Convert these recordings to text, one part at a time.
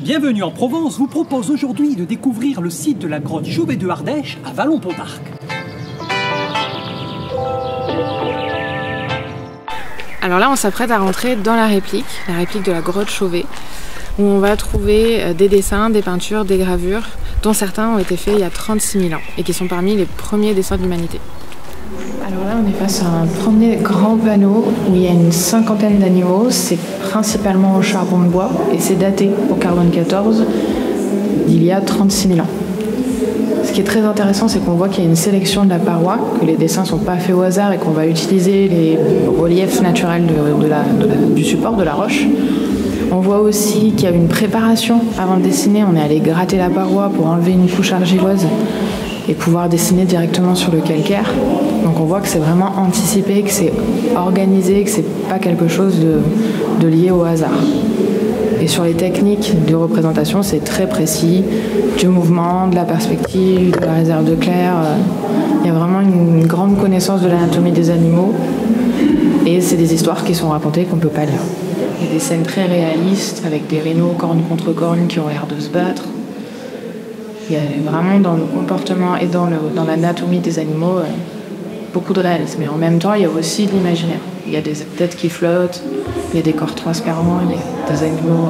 Bienvenue en Provence vous propose aujourd'hui de découvrir le site de la grotte Chauvet de Ardèche à Vallon-Pont-d'Arc. Alors là, on s'apprête à rentrer dans la réplique de la grotte Chauvet, où on va trouver des dessins, des peintures, des gravures, dont certains ont été faits il y a 36 000 ans et qui sont parmi les premiers dessins de l'humanité. Alors là, on est face à un premier grand panneau où il y a une cinquantaine d'animaux. C'est principalement au charbon de bois et c'est daté au carbone 14 d'il y a 36 000 ans. Ce qui est très intéressant, c'est qu'on voit qu'il y a une sélection de la paroi, que les dessins ne sont pas faits au hasard et qu'on va utiliser les reliefs naturels du support, de la roche. On voit aussi qu'il y a une préparation avant de dessiner. On est allé gratter la paroi pour enlever une couche argileuse et pouvoir dessiner directement sur le calcaire. Donc on voit que c'est vraiment anticipé, que c'est organisé, que c'est pas quelque chose de lié au hasard. Et sur les techniques de représentation, c'est très précis, du mouvement, de la perspective, de la réserve de clair. Il y a vraiment une grande connaissance de l'anatomie des animaux et c'est des histoires qui sont racontées qu'on ne peut pas lire. Il y a des scènes très réalistes avec des rhinos corne contre corne qui ont l'air de se battre. Il y a vraiment dans le comportement et dans l'anatomie des animaux beaucoup de réalisme. Mais en même temps, il y a aussi de l'imaginaire. Il y a des têtes qui flottent, il y a des corps transparents, il y a des animaux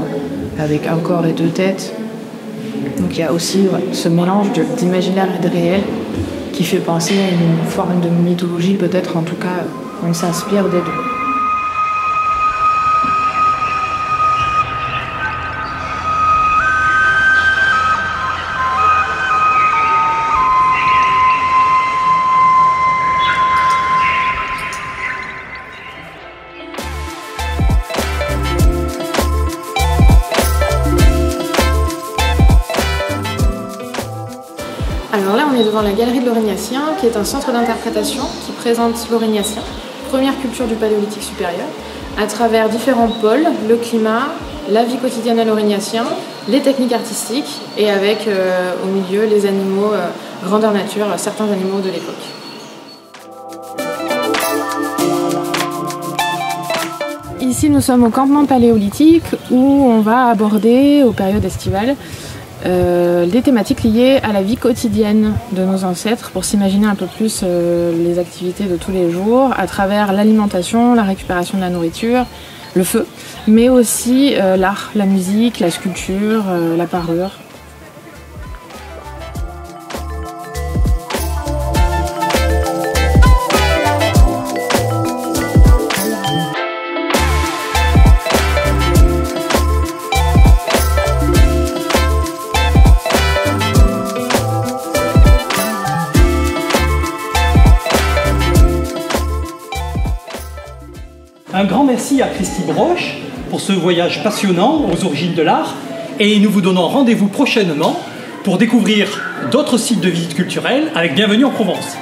avec un corps et deux têtes. Donc il y a aussi ce mélange d'imaginaire et de réel qui fait penser à une forme de mythologie, peut-être. En tout cas, on s'inspire des deux. Alors là, on est devant la galerie de l'Aurignacien, qui est un centre d'interprétation qui présente l'Aurignacien, première culture du Paléolithique supérieur, à travers différents pôles, le climat, la vie quotidienne à l'Aurignacien, les techniques artistiques et avec au milieu les animaux grandeur nature, certains animaux de l'époque. Ici, nous sommes au campement paléolithique où on va aborder, aux périodes estivales, des thématiques liées à la vie quotidienne de nos ancêtres pour s'imaginer un peu plus les activités de tous les jours à travers l'alimentation, la récupération de la nourriture, le feu, mais aussi l'art, la musique, la sculpture, la parure. Un grand merci à Christy Broche pour ce voyage passionnant aux origines de l'art et nous vous donnons rendez-vous prochainement pour découvrir d'autres sites de visite culturelle avec Bienvenue en Provence.